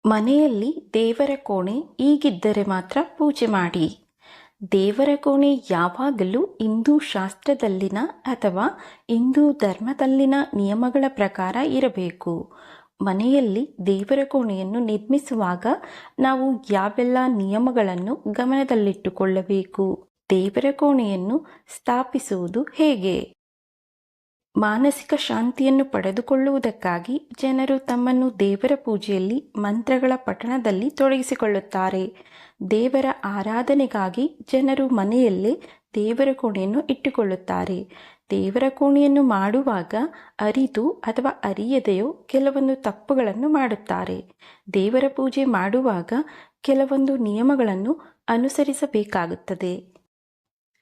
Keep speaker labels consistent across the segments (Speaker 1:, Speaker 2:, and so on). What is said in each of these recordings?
Speaker 1: ಮನೆಯಲ್ಲಿ ದೇವರ ಕೋಣೆ ಹೀಗಿದ್ದರೆ ಮಾತ್ರ ಪೂಜೆ ಮಾಡಿ. ದೇವರ ಕೋಣೆ ಯಾವಾಗಲೂ ಹಿಂದೂ ಶಾಸ್ತ್ರದಲ್ಲಿನ ಅಥವಾ ಹಿಂದೂ ಧರ್ಮದಲ್ಲಿನ ನಿಯಮಗಳ ಪ್ರಕಾರ ಇರಬೇಕು. ಮನೆಯಲ್ಲಿ ದೇವರ ಕೋಣೆಯನ್ನು ನಿರ್ಮಿಸುವಾಗ ನಾವು ಯಾವೆಲ್ಲ ನಿಯಮಗಳನ್ನು ಗಮನದಲ್ಲಿಟ್ಟುಕೊಳ್ಳಬೇಕು? ದೇವರ ಕೋಣೆಯನ್ನು ಸ್ಥಾಪಿಸುವುದು ಹೇಗೆ? ಮಾನಸಿಕ ಶಾಂತಿಯನ್ನು ಪಡೆದುಕೊಳ್ಳುವುದಕ್ಕಾಗಿ ಜನರು ತಮ್ಮನ್ನು ದೇವರ ಪೂಜೆಯಲ್ಲಿ ಮಂತ್ರಗಳ ಪಠಣದಲ್ಲಿ ತೊಡಗಿಸಿಕೊಳ್ಳುತ್ತಾರೆ. ದೇವರ ಆರಾಧನೆಗಾಗಿ ಜನರು ಮನೆಯಲ್ಲೇ ದೇವರ ಕೋಣೆಯನ್ನು ಇಟ್ಟುಕೊಳ್ಳುತ್ತಾರೆ. ದೇವರ ಕೋಣೆಯನ್ನು ಮಾಡುವಾಗ ಅರಿತು ಅಥವಾ ಅರಿಯದೆಯೋ ಕೆಲವೊಂದು ತಪ್ಪುಗಳನ್ನು ಮಾಡುತ್ತಾರೆ. ದೇವರ ಪೂಜೆ ಮಾಡುವಾಗ ಕೆಲವೊಂದು ನಿಯಮಗಳನ್ನು ಅನುಸರಿಸಬೇಕಾಗುತ್ತದೆ.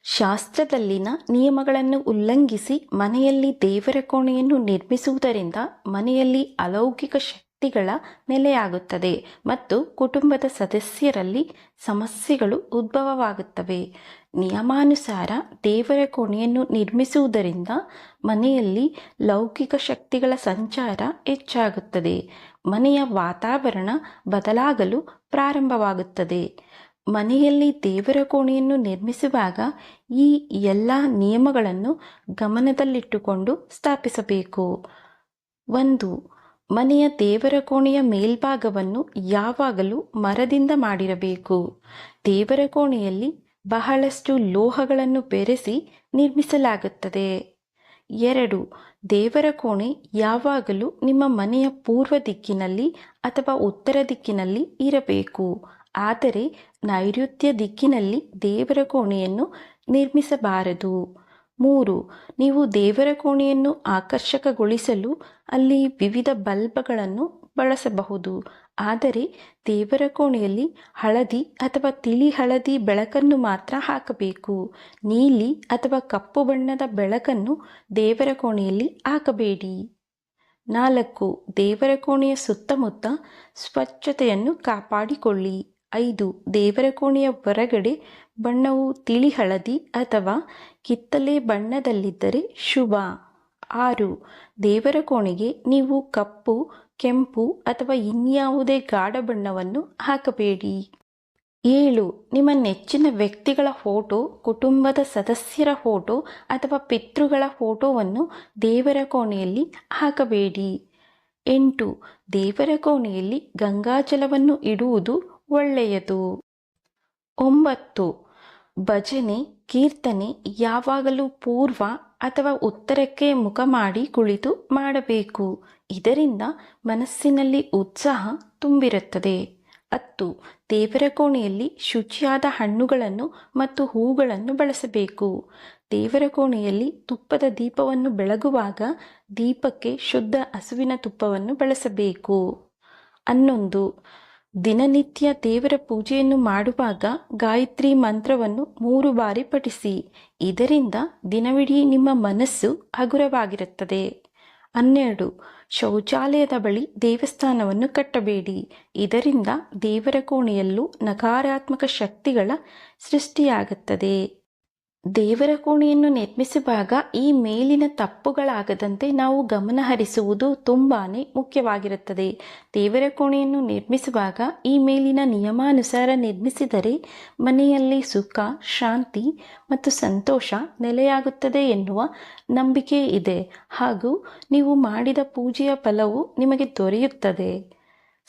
Speaker 1: ಶಾಸ್ತ್ರದಲ್ಲಿನ ನಿಯಮಗಳನ್ನು ಉಲ್ಲಂಘಿಸಿ ಮನೆಯಲ್ಲಿ ದೇವರ ಕೋಣೆಯನ್ನು ನಿರ್ಮಿಸುವುದರಿಂದ ಮನೆಯಲ್ಲಿ ಅಲೌಕಿಕ ಶಕ್ತಿಗಳ ನೆಲೆಯಾಗುತ್ತದೆ ಮತ್ತು ಕುಟುಂಬದ ಸದಸ್ಯರಲ್ಲಿ ಸಮಸ್ಯೆಗಳು ಉದ್ಭವವಾಗುತ್ತವೆ. ನಿಯಮಾನುಸಾರ ದೇವರ ಕೋಣೆಯನ್ನು ನಿರ್ಮಿಸುವುದರಿಂದ ಮನೆಯಲ್ಲಿ ಲೌಕಿಕ ಶಕ್ತಿಗಳ ಸಂಚಾರ ಹೆಚ್ಚಾಗುತ್ತದೆ. ಮನೆಯ ವಾತಾವರಣ ಬದಲಾಗಲು ಪ್ರಾರಂಭವಾಗುತ್ತದೆ. ಮನೆಯಲ್ಲಿ ದೇವರ ಕೋಣೆಯನ್ನು ನಿರ್ಮಿಸುವಾಗ ಈ ಎಲ್ಲ ನಿಯಮಗಳನ್ನು ಗಮನದಲ್ಲಿಟ್ಟುಕೊಂಡು ಸ್ಥಾಪಿಸಬೇಕು. 1. ಮನೆಯ ದೇವರ ಕೋಣೆಯ ಮೇಲ್ಭಾಗವನ್ನು ಯಾವಾಗಲೂ ಮರದಿಂದ ಮಾಡಿರಬೇಕು. ದೇವರ ಕೋಣೆಯಲ್ಲಿ ಬಹಳಷ್ಟು ಲೋಹಗಳನ್ನು ಬೆರೆಸಿ ನಿರ್ಮಿಸಲಾಗುತ್ತದೆ. 2. ದೇವರ ಕೋಣೆ ಯಾವಾಗಲೂ ನಿಮ್ಮ ಮನೆಯ ಪೂರ್ವ ದಿಕ್ಕಿನಲ್ಲಿ ಅಥವಾ ಉತ್ತರ ದಿಕ್ಕಿನಲ್ಲಿ ಇರಬೇಕು. ಆದರೆ ನೈಋತ್ಯ ದಿಕ್ಕಿನಲ್ಲಿ ದೇವರ ಕೋಣೆಯನ್ನು ನಿರ್ಮಿಸಬಾರದು. 3. ನೀವು ದೇವರ ಕೋಣೆಯನ್ನು ಆಕರ್ಷಕಗೊಳಿಸಲು ಅಲ್ಲಿ ವಿವಿಧ ಬಲ್ಬ್ಗಳನ್ನು ಬಳಸಬಹುದು. ಆದರೆ ದೇವರ ಕೋಣೆಯಲ್ಲಿ ಹಳದಿ ಅಥವಾ ತಿಳಿ ಹಳದಿ ಬೆಳಕನ್ನು ಮಾತ್ರ ಹಾಕಬೇಕು. ನೀಲಿ ಅಥವಾ ಕಪ್ಪು ಬಣ್ಣದ ಬೆಳಕನ್ನು ದೇವರ ಕೋಣೆಯಲ್ಲಿ ಹಾಕಬೇಡಿ. 4. ದೇವರ ಕೋಣೆಯ ಸುತ್ತಮುತ್ತ ಸ್ವಚ್ಛತೆಯನ್ನು ಕಾಪಾಡಿಕೊಳ್ಳಿ. 5. ದೇವರ ಕೋಣೆಯ ಹೊರಗಡೆ ಬಣ್ಣವು ತಿಳಿ ಹಳದಿ ಅಥವಾ ಕಿತ್ತಳೆ ಬಣ್ಣದಲ್ಲಿದ್ದರೆ ಶುಭ. 6. ದೇವರ ಕೋಣೆಗೆ ನೀವು ಕಪ್ಪು, ಕೆಂಪು ಅಥವಾ ಇನ್ಯಾವುದೇ ಗಾಢ ಬಣ್ಣವನ್ನು ಹಾಕಬೇಡಿ. 7. ನಿಮ್ಮ ನೆಚ್ಚಿನ ವ್ಯಕ್ತಿಗಳ ಫೋಟೋ, ಕುಟುಂಬದ ಸದಸ್ಯರ ಫೋಟೋ ಅಥವಾ ಪಿತೃಗಳ ಫೋಟೋವನ್ನು ದೇವರ ಕೋಣೆಯಲ್ಲಿ ಹಾಕಬೇಡಿ. 8. ದೇವರ ಕೋಣೆಯಲ್ಲಿ ಗಂಗಾಜಲವನ್ನು ಇಡುವುದು ಒಳ್ಳೆಯದು. 9. ಭಜನೆ, ಕೀರ್ತನೆ ಯಾವಾಗಲೂ ಪೂರ್ವ ಅಥವಾ ಉತ್ತರಕ್ಕೆ ಮುಖ ಮಾಡಿ ಕುಳಿತು ಮಾಡಬೇಕು. ಇದರಿಂದ ಮನಸ್ಸಿನಲ್ಲಿ ಉತ್ಸಾಹ ತುಂಬಿರುತ್ತದೆ. 10. ದೇವರ ಕೋಣೆಯಲ್ಲಿ ಶುಚಿಯಾದ ಹಣ್ಣುಗಳನ್ನು ಮತ್ತು ಹೂಗಳನ್ನು ಬಳಸಬೇಕು. ದೇವರ ಕೋಣೆಯಲ್ಲಿ ತುಪ್ಪದ ದೀಪವನ್ನು ಬೆಳಗುವಾಗ ದೀಪಕ್ಕೆ ಶುದ್ಧ ಹಸುವಿನ ತುಪ್ಪವನ್ನು ಬಳಸಬೇಕು. 11. ದಿನನಿತ್ಯ ದೇವರ ಪೂಜೆಯನ್ನು ಮಾಡುವಾಗ ಗಾಯತ್ರಿ ಮಂತ್ರವನ್ನು 3 ಬಾರಿ ಪಠಿಸಿ. ಇದರಿಂದ ದಿನವಿಡೀ ನಿಮ್ಮ ಮನಸ್ಸು ಹಗುರವಾಗಿರುತ್ತದೆ. 12. ಶೌಚಾಲಯದ ಬಳಿ ದೇವಸ್ಥಾನವನ್ನು ಕಟ್ಟಬೇಡಿ. ಇದರಿಂದ ದೇವರ ಕೋಣೆಯಲ್ಲೂ ನಕಾರಾತ್ಮಕ ಶಕ್ತಿಗಳ ಸೃಷ್ಟಿಯಾಗುತ್ತದೆ. ದೇವರ ಕೋಣೆಯನ್ನು ನಿರ್ಮಿಸುವಾಗ ಈ ಮೇಲಿನ ತಪ್ಪುಗಳಾಗದಂತೆ ನಾವು ಗಮನಹರಿಸುವುದು ತುಂಬಾ ಮುಖ್ಯವಾಗಿರುತ್ತದೆ. ದೇವರ ಕೋಣೆಯನ್ನು ನಿರ್ಮಿಸುವಾಗ ಈ ಮೇಲಿನ ನಿಯಮಾನುಸಾರ ನಿರ್ಮಿಸಿದರೆ ಮನೆಯಲ್ಲಿ ಸುಖ, ಶಾಂತಿ ಮತ್ತು ಸಂತೋಷ ನೆಲೆಯಾಗುತ್ತದೆ ಎನ್ನುವ ನಂಬಿಕೆ ಇದೆ ಹಾಗೂ ನೀವು ಮಾಡಿದ ಪೂಜೆಯ ಫಲವು ನಿಮಗೆ ದೊರೆಯುತ್ತದೆ.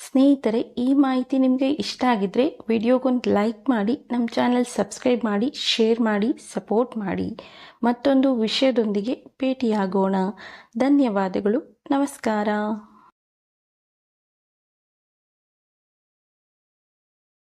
Speaker 1: ಸ್ನೇಹಿತರೆ, ಈ ಮಾಹಿತಿ ನಿಮಗೆ ಇಷ್ಟ ಆಗಿದ್ರೆ ವಿಡಿಯೋಗೊಂದು ಲೈಕ್ ಮಾಡಿ, ನಮ್ಮ ಚಾನಲ್ ಸಬ್ಸ್ಕ್ರೈಬ್ ಮಾಡಿ, ಶೇರ್ ಮಾಡಿ, ಸಪೋರ್ಟ್ ಮಾಡಿ. ಮತ್ತೊಂದು ವಿಷಯದೊಂದಿಗೆ ಭೇಟಿಯಾಗೋಣ. ಧನ್ಯವಾದಗಳು. ನಮಸ್ಕಾರ.